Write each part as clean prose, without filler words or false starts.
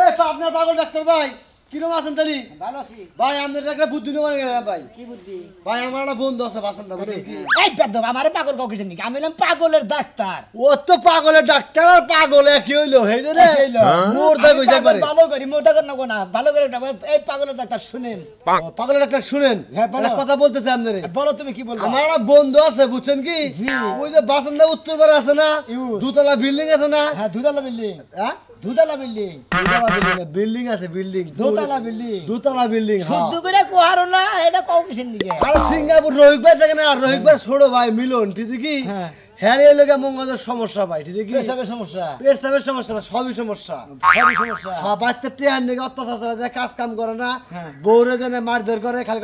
এ আপনার পাগল ডাক্তার ভাই কিরকম আছেন তালি? ভালো আছি ভাই আমাদের একটা বুদ্ধি নিয়ে গেলাম ভাই। কি বুদ্ধি? ভাই আমার একটা বন্ধু আছে বাসন দা বুঝলেন কি? এই বেদব আমারে পাগল কাউ কিছু নাকি? আমি হলাম পাগলের ডাক্তার। ও তো পাগলের ডাক্তার আর পাগল একই হইলো হেইলো রে। মোরদা কইছে একবারে। ভালো করি মোরদা কর না ভালো করে না এই পাগলের ডাক্তার শুনেন। পাগলের ডাক্তার শুনেন। হ্যাঁ বলো কথা বলতেছে আপনারে। বলো তুমি কি বলবা? আমার একটা বন্ধু আছে বুঝছেন কি? ওই যে বাসন দা উত্তর পাড়ে আছে না? দুতলা বিল্ডিং আছে না? হ্যাঁ দুতলা বিল্ডিং। হ্যাঁ দুতলা বিল্ডিং। দুতলা বিল্ডিং বিল্ডিং আছে বিল্ডিং দুতলা বিল্ডিং। দুতলা বিল্ডিং শুদ্ধ করে কোহারো না এটা কাউ কিছু নাকি? আর সিঙ্গাপুর রোহিত ভাই থাকে না রোহিত ভাই ছোট ভাই মিলন ঠিক কি? হ্যাঁ হ্যাঁ এই লোকে মঙ্গলের সমস্যা ভাই ঠিক কি? পেশাবের সমস্যা পেশাবের সমস্যা না সবই সমস্যা সবই সমস্যা। হ্যাঁ বাচ্চা টেহার নিয়ে অত্যাচার দেয় কাজ কাম করে না বউরে জন্য মারধর করে খালি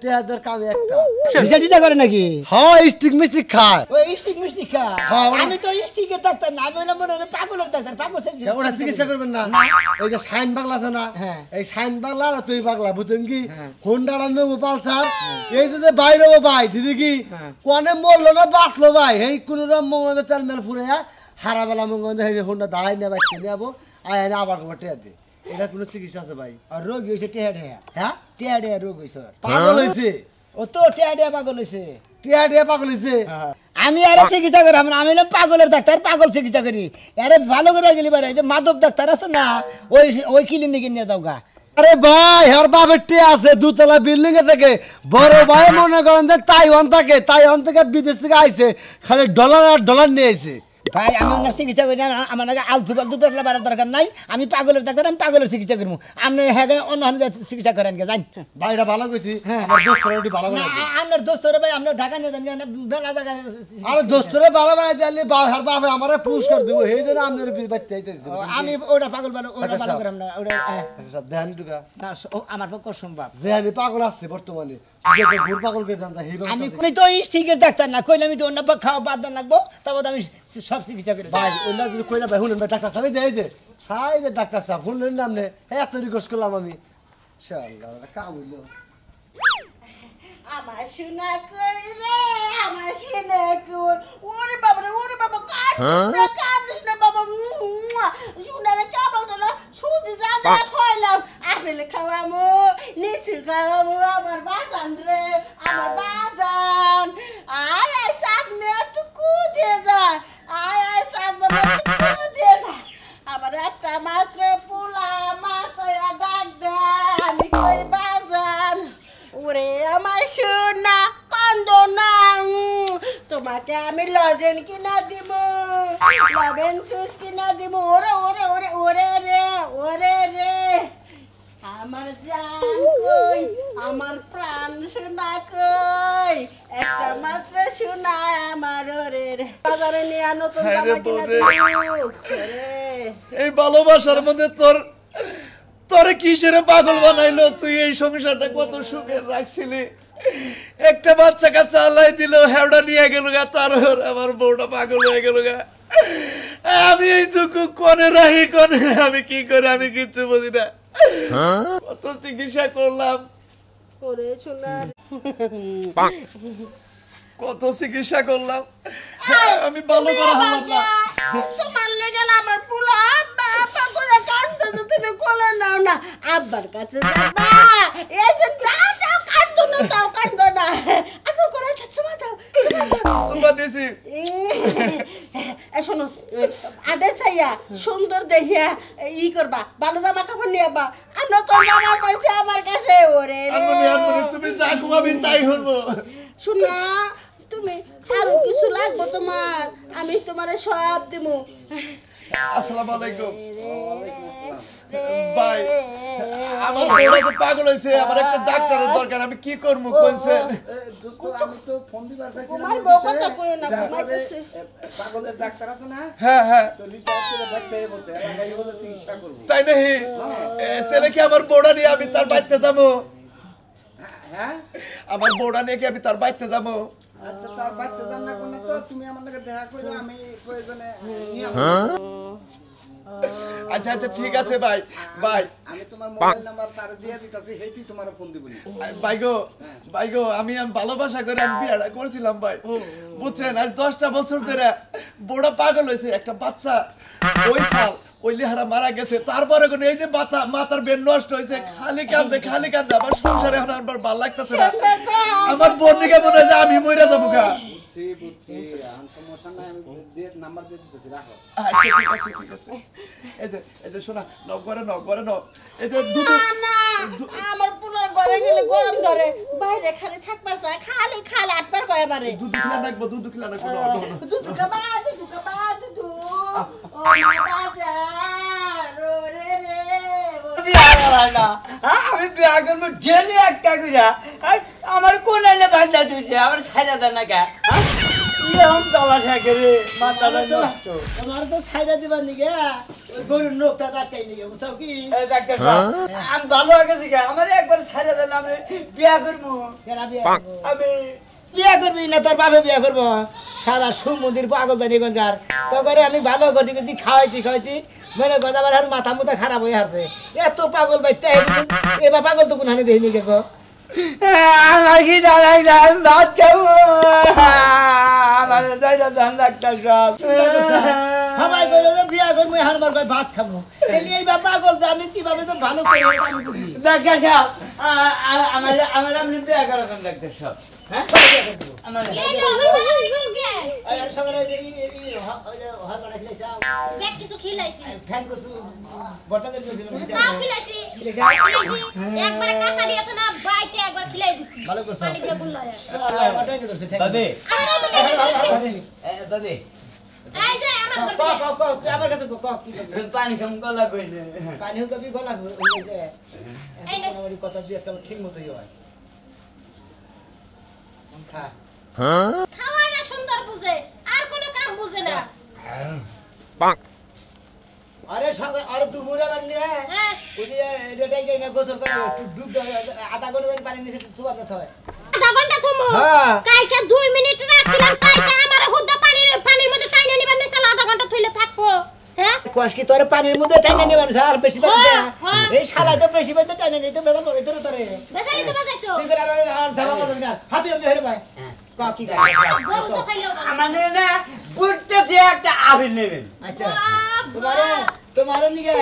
টেহাদের কাম একটা বিষয়টা করে নাকি? হ্যাঁ স্টিক মিস্টিক খায় ওই স্টিক মিস্টিক খা হ্যাঁ, আমি তো স্টিকের ডাক্তার না আমি হলাম পাগলের ডাক্তার পাগল ওরা চিকিৎসা করবেন না এই যে সাইন বাংলা আছে না হ্যাঁ। এই সাইন বাংলা আর তুই বাংলা বুঝছেন কি হোন্ডা নেবো পালসার এই যে ভাই নেবো ভাই ঠিক কি কোনে মরলো না বাঁচলো ভাই এই কোন রকম মঙ্গল তেল মেল ফুরে হারাবেলা মঙ্গল এই যে হোন্ডা দাঁড়াই নিয়ে বাচ্চা নিয়ে যাবো আয় এনে আবার টেয়া দে এটা কোনো চিকিৎসা আছে ভাই? আর রোগ হয়েছে টেহা টেহা হ্যাঁ টেহা টেহা রোগ হয়েছে পাগল হয়েছে ও তো টেহা টেহা পাগল হয়েছে টেয়া পাগল হয়েছে আমি আরে চিকিৎসা করি আমি হলাম পাগলের ডাক্তার পাগল চিকিৎসা করি আরে ভালো করে গেলি বারে যে মাধব ডাক্তার আছে না ওই ক্লিনিকে নিয়ে যাও গা। আরে ভাই আর বাপের টে আছে দুতলা বিল্ডিং এ থেকে বড় ভাই মনে করেন যে তাইওয়ান থেকে বিদেশ থেকে আইছে খালি ডলার আর ডলার নিয়ে আইছে ভাই আমি ওনার চিকিৎসা করি না আমার নাকি আলতু পালতু পেছলা বাড়ার দরকার নাই আমি পাগলের ডাক্তার আমি পাগলের চিকিৎসা করবো আপনি হ্যাঁ অন্য চিকিৎসা করেন গে জান ভাই এটা ভালো কইছি আমার দোস্তরা একটু ভালো না বানাই আপনার দোস্তরে ভাই আপনার ঢাকা নিয়ে যান বেলা জায়গা আরে দোস্তরা ভালো বানাই দিলে আর বাবা আমারে পুরস্কার দেব এই জন্য আপনার বাচ্চা আইতেছে আমি ওটা পাগল ভালো ওটা ভালো করাম না ওটা সব ধ্যান দুকা না আমার পক্ষে সম্ভব যে আমি পাগল আছে বর্তমানে ঘুর পাগল করে জানতা আমি তো স্টিকের ডাক্তার না কইলে আমি তো অন্য খাওয়া বাদ দেন লাগবো তারপর আমি সব চিকিৎসা করে ভাই অন্য যদি কইলা ভাই শুনেন ভাই ডাক্তার সাহেব এই যে হাই রে ডাক্তার সাহেব শুনলেন না আপনি এত রিকোয়েস্ট করলাম আমি ইনশাআল্লাহ কাম হইলো আমার সোনা কই রে আমার সোনা কই ওরে বাবা কাঁদিস না বাবা সোনারে কাবাও তো না সুজি যা খাইলাম আপেল খাওয়ামু লিচু খাওয়ামু আমার বাজান রে আমার বাজান আয় আয় সাত মে একটু কুদে যা আয় সাত বাবা একটু কুদে যা আমার একটা মাত্র পোলা মাথায় ডাক দে আমি কই বাজান ওরে আমার সোনা কান্দ না তোমাকে আমি লজেন কিনা দিব লবেন জুস কিনা দিব ওরে ওরে ওরে ওরে রে ওরে রে আমার জান কই আমার প্রাণ সোনা কই একটা মাত্র সোনা আমার ওরে রে বাজারে নিয়ে নতুন জামা কিনা দিব এই ভালোবাসার মধ্যে তোরে কিসেরে পাগল বানাইলো তুই এই সংসারটা কত সুখে রাখছিলি একটা বাচ্চা কাচ্চা আল্লাহ দিল হেওড়া নিয়ে গেল গা তার আমার বউটা পাগল হয়ে গেল গা আমি এই দুঃখ কোনে রাখি কোনে আমি কি করে আমি কিচ্ছু বুঝি না কত চিকিৎসা করলাম ওরে সোনা কত চিকিৎসা করলাম আমি ভালো করে হলাম না তোমার লেগে আমার পোলা বাবা করে কান্দো তো তুমি কোলে নাও না আব্বার কাছে যাবা এই যে যাও কান্দো না আদর করে একটা চুমা দাও সুমা দিছি শোনো আডে চাইয়া সুন্দর দেখিয়া ই করবা ভালো জামা কাপড় নিয়ে বা আর নতুন জামা চাইছে আমার কাছে ওরে তুমি যা ঘুমাবি তাই হবো শোনা তুমি আরো কিছু লাগবো তোমার আমি তোমারে সব দেবো আসসালামু আলাইকুম ভাই আমার বউটা যে পাগল হইছে আমার একটা ডাক্তারের দরকার আমি কি করব কোনছে দোস্ত আমি তো ফোন দিবার চাইছিলাম তোমার বউ কথা কইও না ঘুমাইতেছে পাগলের ডাক্তার আছে না হ্যাঁ তো লিটারে ডাক্তারে বসে লাগাই হলো চিকিৎসা করব তাই নাকি তাহলে কি আমার বউটা নিয়ে আমি তার বাড়িতে যাব হ্যাঁ আমার বউটা নিয়ে কি আমি তার বাড়িতে যাব আচ্ছা তার বাড়িতে যান না কোন তো তুমি আমার লগে দেখা কইরো আমি প্রয়োজনে নিয়ে আচ্ছা আচ্ছা ঠিক আছে ভাই ভাই আমি তোমার মোবাইল নাম্বার তার দিয়ে দিতাছি হেইটি তোমার ফোন দিবনি ভাই গো আমি ভালোবাসা করে আমি বিয়েটা করছিলাম ভাই বুঝছেন আজ 10টা বছর ধরে বড় পাগল হয়েছে একটা বাচ্চা ওই লিহারা মারা গেছে তারপরে কোন এই যে মাথার বেন নষ্ট হয়েছে খালি কান্দে আমার সংসারে এখন আমার ভালো লাগতেছে না আমার বোনকে মনে হয় যে আমি মরে যাবো গা বুঝছি সমস্যা নাই আমি নাম্বার দিয়ে দিতেছি রাখো আচ্ছা ঠিক আছে এই যে শোনা নক করে এই যে দুধ আমার পুনর বড় গেলে গরম ধরে বাইরে খালি থাকবার চায় খালি আটবার কয় বারে দুধ খিলা রাখবো দুধ দুধ কাবা দুধ ও বাজার রে আমি বিয়া করবো ডেলি একটা করে আমার কোলে বান্ধা দিয়েছে আমার ছাইরা দেয় না কে আমার তো ছাইরা দিবার নিগে ওই গরুর নোকটা ডাক্তাই নিগে বুঝছো কি ডাক্তার আমি ভালো হয়ে গেছি কে আমার একবার ছাইরা দেন আমি বিয়া করবো আমি বিয়া করবি না তোর বাপে বিয়া করবো সারা সুমন্দির পাগল জানি এখানকার তো করে আমি ভালো করতে খাওয়াইতি মনে করতে আবার মাথা মুথা খারাপ হয়ে আসছে এত পাগল বাইতে এবার পাগল তো কোনখানে দেখিনি কে গো আমার কি জানাই ভাত খাবো আমার ডাক্তার সব সবাই বলে যে বিয়া করবো হারবার ভাই ভাত খাবো এই পাগল আমি কিভাবে তো ভালো করে ডাক্তার সাহেব আমার আপনি বিয়া করাবেন ডাক্তার সাহেব হ্যাঁ আমার সকালে কিছু খিলাইছি ফ্যান কিছু বর্তমানে নাও খিলাইছি একবার কাঁচা দিয়েছে না বাইটে একবার খিলাই দিছি ভালো করছ পানি দিয়ে বুল্লায়া মাটাই দিতে ঠিক দাদি দাদি এই যে আমার আমার কাছে কি পানি খাম গলা কইছে পানি কবি গলা কইছে এই না আমার কথা দিয়ে একটা ঠিক মতই হয় খা খাওয়া না সুন্দর বুঝে আর কোনো কাম বুঝে না আরে সঙ্গে আরে দুপুরে বানিয়ে হ্যাঁ ওই যে এটাই যাই না গোসল করে ডুব আধা ঘন্টা ধরে পানি নিচে সুবাদ হয় আধা ঘন্টা থমো হ্যাঁ কালকে 2 মিনিট রাখছিলাম কালকে আমার হুদ্দা পানির মধ্যে টাইনা নিবার নিছিল আধা ঘন্টা থইলে থাকবো হ্যাঁ কষ্ট তোর পানির মধ্যে টাইনা নিবান স্যার বেশি পানি দে এই শালা তো বেশি পানি টাইনা নিতে বেদন বলে তোরে বেজালি তো বাজাইতো তুই করে আর ধাবা মতন না হাতে আমি হেরে ভাই কি গরু সাফাইলো মানে না বুটটা দিয়ে একটা আবিল নেবেন আচ্ছা তোমার নিকে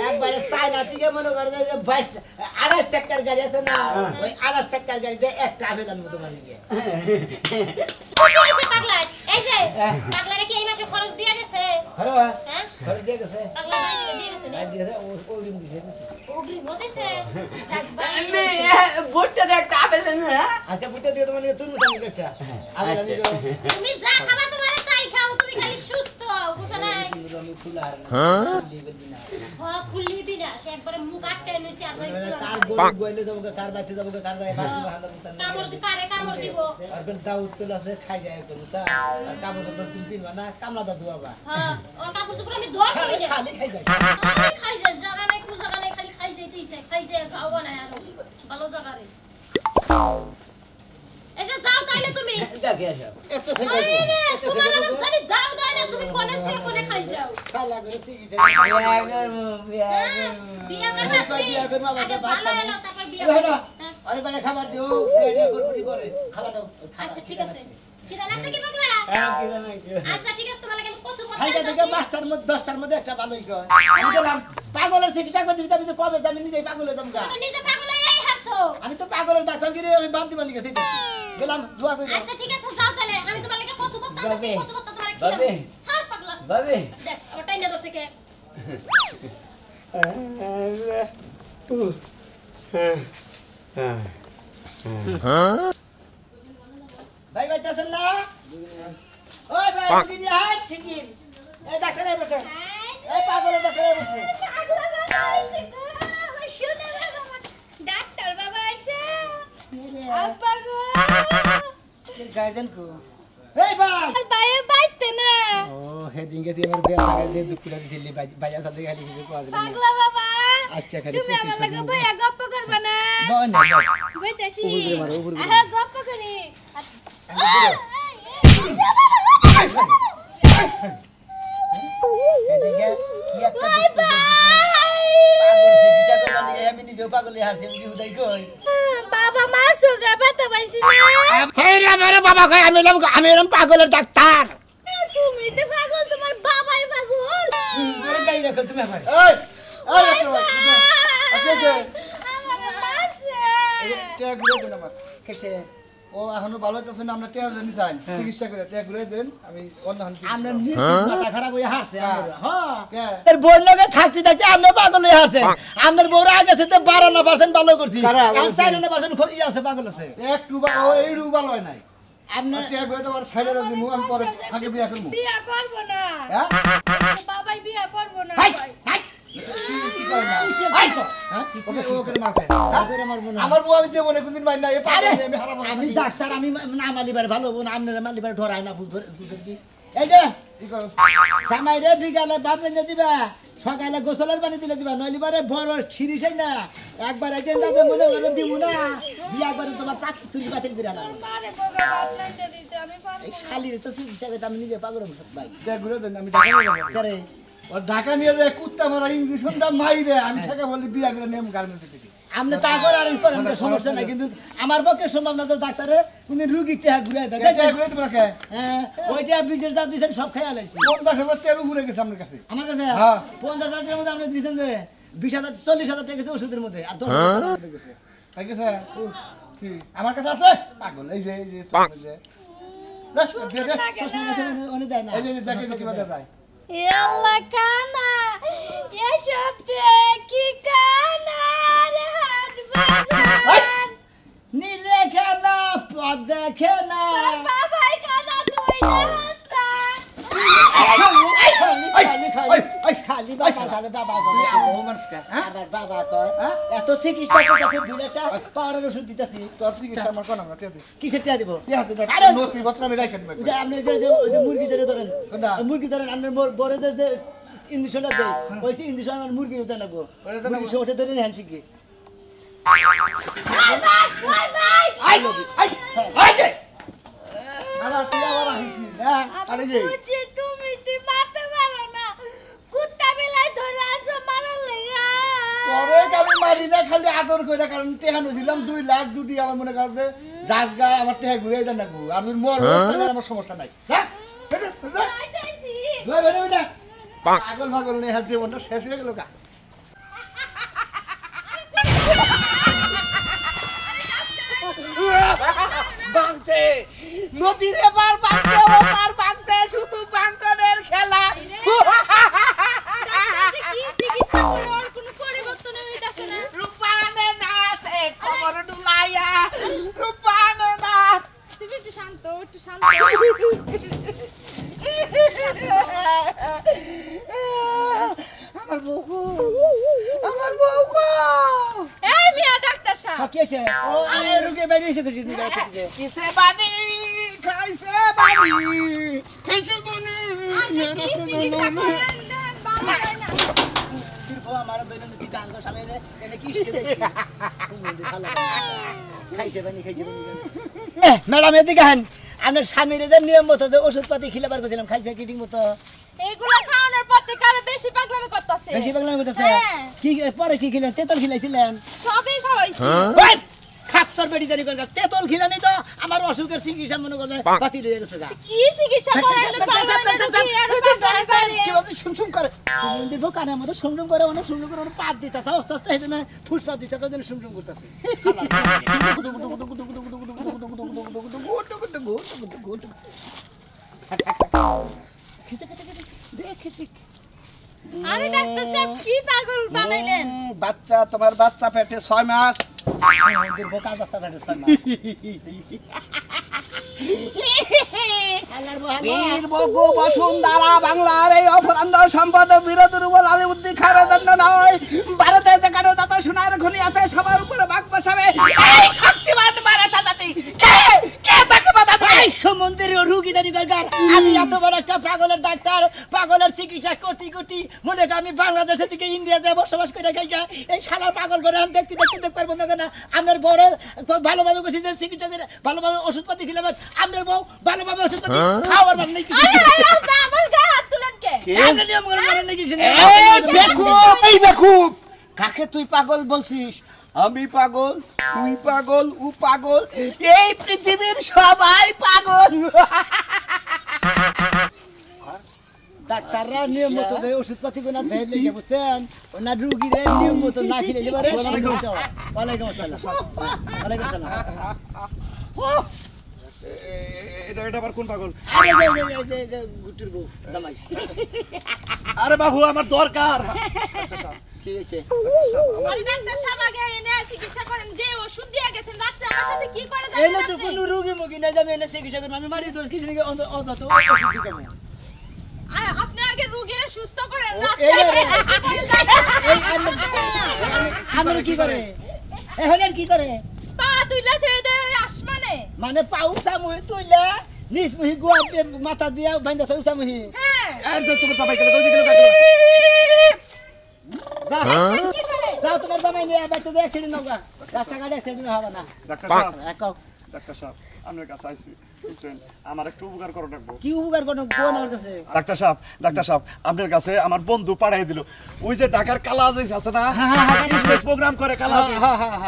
একবারে চায়না থেকে মনে করে যে 22 সেক্টর গাড়ি আছে না ওই 28 সেক্টর গাড়িতে একটা আবিল আনবো তোমার নিকে খুশি হইছে পাগলা এই যে পাগলারে কি এই মাসে খরচ দিয়া গেছে খরচ হ্যাঁ খরচ দিয়ে গেছে পাগলা দিয়ে গেছে না দিয়েছে ওরিম দিয়েছে ওগরি মতেছে জাগবা আমি বুটটা দিয়ে একটা আবিল না আচ্ছা বুটটা দিয়ে তোমার নিকে তুরমুজ আনবো একটা আবিল আনবো তুমি যা খাবা তোমারে তাই খাও তুমি খালি সুস্থ বুঝছ না আমি খুলা আর না হ্যাঁ খুললি দিনা সে একবারে মুখ আটকায় নইছে আর কার গরু গইলে যাবো কার বাইতে যাবো কার যায় বাকি হালা মুতান কামড় দি পারে কামড় দিব আর কোন দাউদ কইলা আছে খাই যায় কোন তা আর কামড় তো তুমি পিনবা না কামলা দা দুয়াবা হ্যাঁ ওর কাপড় সুপুর আমি ধর করি না খালি খাই যায় আমি খাই যায় জায়গা নাই কো জায়গা নাই খালি খাই যাইতেই থাকে খাই যায় খাওয়া না আর ভালো জায়গা রে এই যে যাও তাইলে তুমি দেখে আসো এত খাই এই রে তোমার আমি জানি দাও দাও না তুমি কোনে থেকে কোনে খাই যাও খালা করে সিগি বিয়া করবা তুমি বিয়া করবা আগে ভালো এলো তারপর বিয়া হলো আরে মানে খাবার দিও রেডি করবি করে খাবার দাও আচ্ছা ঠিক আছে কিরা লাগছে কি বাবলা আচ্ছা ঠিক আছে তোমার লাগে আমি কসু কথা খাইটা থেকে 5টার মধ্যে 10টার মধ্যে একটা ভালোই কয় আমি গেলাম পাগলের চিকিৎসা করতে আমি তো কবে আমি নিজেই পাগলের দাম গা তো নিজে পাগল এই হারছো আমি তো পাগলের ডাক্তার গিয়ে আমি বাদ দিবানি গেছি গেলাম দোয়া করি আচ্ছা ঠিক আছে যাও তাহলে আমি তোমার লাগে কসু কথা আনছি কসু কথা তোমার কি বাবে। সার পাগলা বাবে দেখ আমার টাইনা দছে কে ভাই বাইতেছেন না ওই ভাই দিদি হাত ঠিকই এই ডাক্তার আই বসে এই পাগলের ডাক্তার আই বসে পাগলা বাবা আইছে গো আমার শুনে বাবা ডাক্তার বাবা আইছে আব্বা গো তোর গার্জেন কো এই ভাই আর বাইরে বাইতে না ও হেদিন গেছি আমার বিয়া লাগে যে দুপুরে দিলি ভাইয়া সাথে খালি কিছু কোয়া যায় পাগলা বাবা আজকে খালি তুমি আমার লাগে বইয়া গপ্প করবা না বল না বইতাছি উপরে মারো, উপরে মারো। আহা গপ্প করি এদিকে কি একটা বাই বাই পাগল চিকিৎসা করবার নিয়ে আমি নিজেও পাগল হারছি আমি কি হুদাই কই বাবা মা সুগা বাতা পাইছি না হেই রে আমার বাবা কই আমি এলাম পাগলের ডাক্তার তুমি তো পাগল তোমার বাবাই পাগল তোর গাড়ি রাখো তুমি ভাই এই এই একটা ভাই আচ্ছা আমারে মারছে কে ঘুরে দেন আমার কেসে ও এখনো ভালো আছে না আমরা টেয়া জানি চাই চিকিৎসা করে টেয়া ঘুরে দেন আমি অন্য হান আমরা নিশ্চিত মাথা খারাপ হয়ে হারছে আমরা হ্যাঁ কে এর বউর লগে থাকতে থাকতে আমরা পাগল হয়ে হারছেন আমাদের বউর আগে সাথে 52% ভালো করছি কারা? আর 54% খই আছে পাগল আছে একটু ও এই রুবা লয় নাই আপনার টেয়া ঘুরে তোমার ছাইড়ে দিমু আমি পরে আগে বিয়া করব বিয়া করব না হ্যাঁ বাবাই বিয়া করব না হাই হাই কি কয় না হাই তো হ্যাঁ ওকে ওকে মারবে করে মারবো না আমার বউ আমি দেব না কোনদিন মার না এই পারে আরে আমি হারাবো আমি ডাক্তার আমি না মালিবার ভালো হবো না আপনারা মালিবার ঢরাই না বুঝেন কি এই যে কি করো জামাই রে বিকালে ভাত রেঁধে দিবা সকালে গোসলের পানি দিলে দিবা নইলে বারে বড় ছিরিসাই না একবার একদিন তাদের মনে করে দিব না বিয়া করে তোমার পাকিস্তানি বাতিল করে আলাম মারে গোগা ভাত লাইতে দিতে আমি পারবো এই শালির তো চিকিৎসা করতে আমি নিজে পাগল হবো ভাই টেয়া ঘুরে দেন আমি ঢাকা নিয়ে যাবো করে ও ঢাকা নিয়ে যায় কুত্তা মারা ইঞ্জেকশন দা মাইরে আমি টাকা বলি বিয়া করে নেম গার্মেন্টস থেকে আপনি তা করে আর করেন তো সমস্যা নাই কিন্তু আমার পক্ষে সম্ভব না তো ডাক্তারে কোনদিন রুগী টেহা ঘুরে দেয় টেয়া ঘুরে তোমরা কে হ্যাঁ ওইটা বীজের যা দিয়েছেন সব খেয়াল আছে 50,000 তেল ঘুরে গেছে আমার কাছে আমার কাছে হ্যাঁ। 50,000 টাকার মধ্যে আপনি দিয়েছেন যে 20,000 40,000 টাকা গেছে ওষুধের মধ্যে আর 10,000 টাকা গেছে তাই গেছে কি আমার কাছে আছে পাগল এই যে দেখ দে শ্বশুর মাসে অনেক দেয় না এই যে দেখে যে কিভাবে যায় আল্লাহ কানা এসব কি কানা রে হাত বাজার নিজে খেলা পদ দেখে না বাবাই কানা তুই দেখাস না খালি বাবা খালি বাবা তুই ও মানুষ কে হ্যাঁ আবার বাবা কয় এত চিকিৎসা করতেছে দুলেটা পাওয়ারের ওষুধ দিতেছি তোর চিকিৎসা আমার কোন আমরা তে দে কিসের টাকা দিব কি হাতে দেখ আরে নতি বসরা আমি রাখা দিবে ওই যে আপনি ওই যে মুরগি ধরেন কোনটা? মুরগি ধরেন আপনার বড় যে ইঞ্জেকশনটা দেয় ওই ইঞ্জেকশন আমার মুরগি উঠে নেবো ওটা তো মুরগি ওঠে ধরে হ্যান্ড শিখি আরে তুই আবার আহিছি হ্যাঁ আরে যে বুঝি তুমি মারতে পারো না কুত্তা বিলাই ধরে আনছো মারার লাগা পরে আমি মারি না খালি আদর কইরা কারণ টেহানো দিলাম 2 লাখ যদি আমার মনে করতে দাস গা আমার টেহা ঘুরে দেন না আর যদি মর তাহলে আমার সমস্যা নাই হ্যাঁ আইতাছি পাগল পাগল নেই হাত জীবনটা শেষ হয়ে গেল গা বাংছে নদীর এবার বাংছে ওপার বাংছে শুধু বাংকনের খেলা ডাক্তার কি চিকিৎসা করে আর কোনো পরিবর্তন হইতাছে না রূপানে নাচে খবর ডুলাইয়া রূপানে নাচ তুমি একটু শান্ত আমার বউ এই মিয়া ডাক্তার সাহেব কি আছে ও রুগী বেরিয়েছে তো জিনি কিসে বানি খাইছে বানি খাইছে বানি আপনি কি চিকিৎসা করেন দেন বাবা যায় না আমার দৈনন্দিন গান সামনে এনে কি ইস্টে দেখছি খাইছে বানি ম্যাডাম এদিকে হেন আপনার স্বামীর যে নিয়ম মতো যে ওষুধপাতি খিলাবার করছিলাম খাইছে কি ঠিক মতো এগুলো খাওয়ানোর পর থেকে আরো বেশি পাগলামি করতেছে বেশি পাগলামি করতেছে হ্যাঁ। কি পরে কি খিলেন তেতল খিলাইছিলেন সবই খাওয়াইছি ওই খাচ্চর বেটি জানি করে তেতল খিলানি তো আমার অসুখের চিকিৎসা মনে করলে বাতিল হয়ে গেছে গা কি চিকিৎসা করাইলে কিভাবে শুনশুম করে দেখবো কানের মতো শুমশুম করে অনেক শুমশুম করে অনেক পাত দিতেছে আস্তে আস্তে হেঁটে না ফুসপাত দিতেছে যেন শুমশুম করতেছে আরে ডাক্তার সাহেব কি পাগল বানাইলেন বাচ্চা তোমার বাচ্চা পেটে 6 মাস দেখবো কাজ বাস্তা ফেটে বীর বগু বসুন্ধরা বাংলার এই অপরান্ধ সম্পদ বিরোধীর উপর আলিউদ্দিন খানের দণ্ড নয় ভারতে যেখানে যত সোনার খনি আছে সবার উপরে বাঘ বসাবে এই শক্তিমান মারাঠা জাতি কে কে তাকে বাধা দেয় সমুদ্রের রুগী জানি দরকার আমি এত বড় একটা পাগলের ডাক্তার পাগলের চিকিৎসা করতে করতে মনে করি আমি বাংলাদেশ থেকে ইন্ডিয়া যায় বসবাস করে খাইকা এই শালার পাগল করে আমি দেখতে পারবো না আপনার বড় ভালোভাবে গেছি যে চিকিৎসা করে ভালোভাবে ওষুধপাতি খেলে আপনার বউ ভালোভাবে ওষুধপাতি খাওয়ার মানে নাকি আমার গায়ে হাত তুলেন কে আপনার নিয়ম করে মানে নাকি এই বেকুব কাকে তুই পাগল বলছিস আমি পাগল তুই পাগল ও পাগল এই পৃথিবীর সবাই পাগল ডাক্তাররা নিয়ম মতো দেয় ওষুধপাতি কোনা দেয় লেগে বুঝছেন ওনা রুগীর নিয়ম মতো না খেলে এবারে ওয়ালাইকুম আসসালাম ওয়ালাইকুম আসসালাম এটা আবার কোন পাগল? আরে গুটির বউ জামাই আরে বাবু আমার দরকার। কি হয়েছে আরে ডাক্তার সাহেব আগে এনে চিকিৎসা করেন যে ওষুধ দিয়ে গেছেন রাত্রে আমার সাথে কি করে এই জানেন না তো কোনো রুগী মুগী না যাবে এনে চিকিৎসা করব আমি মারি দোষ কিছু নাকি অযথা ওষুধ দিতে না আর আপনি আগে রোগীরে সুস্থ করেন এই রাত্রে আমরা কি করে এ হলেন কি করে পা তুইলা ছেড়ে দেয় আসমানে মানে পাউসা মুহি তুইলা নিস মুহি গুয়াতে মাথা দিয়া বাইন্দা সাউসা মুহি হ্যাঁ আর তো তোমার সবাই গেল কই গেল যা কি করে যাও তোমার জামাই নিয়ে বাইতে দে অ্যাক্সিডেন্ট হোগা রাস্তাঘাটে অ্যাক্সিডেন্ট হবে না ডাক্তার সাহেব একাও ডাক্তার সাহেব আপনার কাছে আইছি বুঝছেন আমার একটু উপকার করো রাখবো। কি উপকার কোন কোন আমার কাছে ডাক্তার সাহেব আপনার কাছে আমার বন্ধু পাঠাই দিল ওই যে ঢাকার কালা আজিজ আছে না স্টেজ প্রোগ্রাম করে কালা আজিজ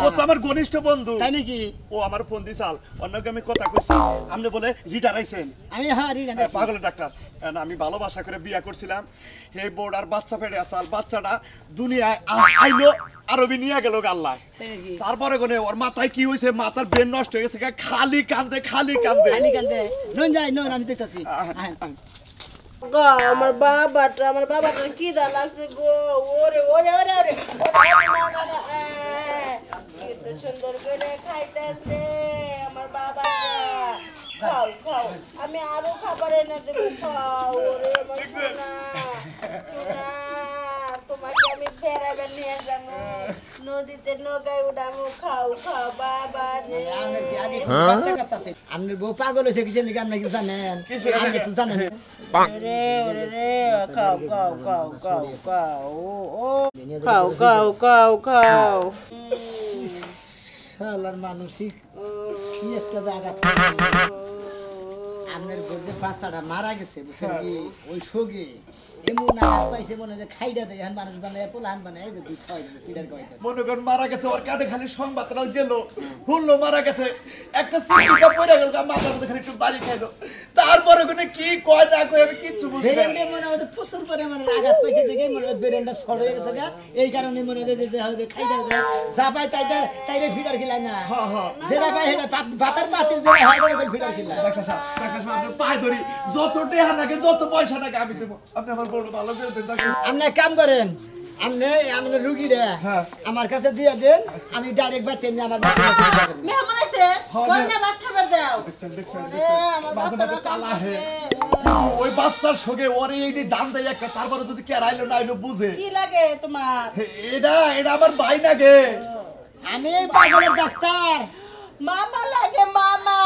ও তো আমার ঘনিষ্ঠ বন্ধু তাই নাকি ও আমার ফোন দিছাল অন্যকে আমি কথা কইছি আপনি বলে রিটার আইছেন আমি হ্যাঁ রিডান পাগলের ডাক্তার আমি ভালোবাসা করে বিয়া করছিলাম এই বোর্ডার বাচ্চা পেটে আসাল বাচ্চাটা দুনিয়ায় আইলো আরবি নিয়ে গেল আল্লাহ তারপরে কোনে ওর মাথায় কি হয়েছে মাথার ব্রেন নষ্ট হয়ে গেছে খালি কান্দে খালি কান্দে নন যাই নন আমি দেখতাছি গো আমার বাবাটার কি দা লাগছে গো ওরে ওরে ওরে ওরে কত সুন্দর করে খাইতেছে আমার বাবা খাও খাও আমি আরো খাবার এনে দেব খাও ওরে আমার সোনা সোনা তোমাকে আমি ফেরাবে নিয়ে যাবো নদীতে নৌকায় উঠামো খাও খাও বাবা রে আপনার বউ পাগল হয়েছে কিসের নাকি আপনি কি জানেন আপনি তো জানেন রে ওরে রে খাও খাও খাও খাও খাও ও খাও খাও খাও খাও শালার মানসিক কি একটা জায়গা আপনার গর্দে পাঁচটা মারা গেছে বুঝছেন কি ওই শোকে এমন আঘাত পাইছে মনে যে খাইডা দেয় এখন মানুষ বানায় পোলাহান বানায় যে দুধ খাওয়াই দিতে পিডার খাওয়াইতেছে মনে করেন মারা গেছে ওর কাঁধে খালি সংবাদটা গেল শুনলো মারা গেছে একটা সিটিটা পড়ে গেল মাথার মধ্যে খালি একটু বাড়ি খাইলো তারপরে ওখানে কি কয় না কয় আমি কিচ্ছু বুঝি না বেরেন্ডে মনে হচ্ছে প্রচুর পরিমাণে আঘাত পাইছে দেখে মনে হয় বেরেন্ডা সর হয়ে গেছে গা এই কারণে মনে হয় যে খাইডা দেয় যা পাই তাইরে ফিডার খেলায় না যেটা পাই সেটা ভাতের পাতিল দিয়ে হাড়ে ফিডার খেলায় ডাক্তার সাহেব আপনি পায়ে ধরি যত টেহা লাগে যত পয়সা লাগে আমি দেবো আপনি আমার বড় ভালো করে দেন আপনি এক কাম করেন আপনি রুগীরা আমার কাছে দিয়ে দেন আমি ডাইরেক্ট বাড়িতে নিয়ে আমার মেহমান আছে কোনে ভাত খাবার দাও দেখছেন ওরে আমার মাঝে মাঝে তালা হে ওই বাচ্চার সঙ্গে ওরে এইটি দাম দেয় একটা তারপরে যদি কেরাইলো না আইলো বুঝে কি লাগে তোমার এটা আমার ভাই নাগে আমি পাগলের ডাক্তার মামা লাগে মামা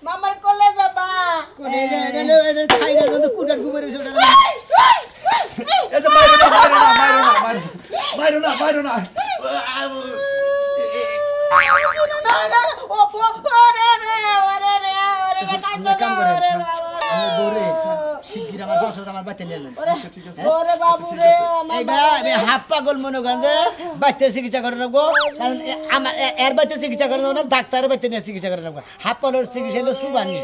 মামার কোলে যাবা কোনে এটা খাইনার মধ্যে কুটার গুবরের ওটা এই যে মাইরো না ও ওরে রে ওরে রে ওরে কান্দো ওরে বাবা আমি বরে শিগগির আমার বাসা আমার বাড়িতে নিয়ে নেন ঠিক আছে ওরে বাবু রে আমি হাফ পাগল মনে করেন যে বাড়িতে চিকিৎসা করে নেবো কারণ আমার এর বাড়িতে চিকিৎসা করে নেবো না ডাক্তারের বাড়িতে নিয়ে চিকিৎসা করে নেবো হাফ পাগলের চিকিৎসা হলো সুবানি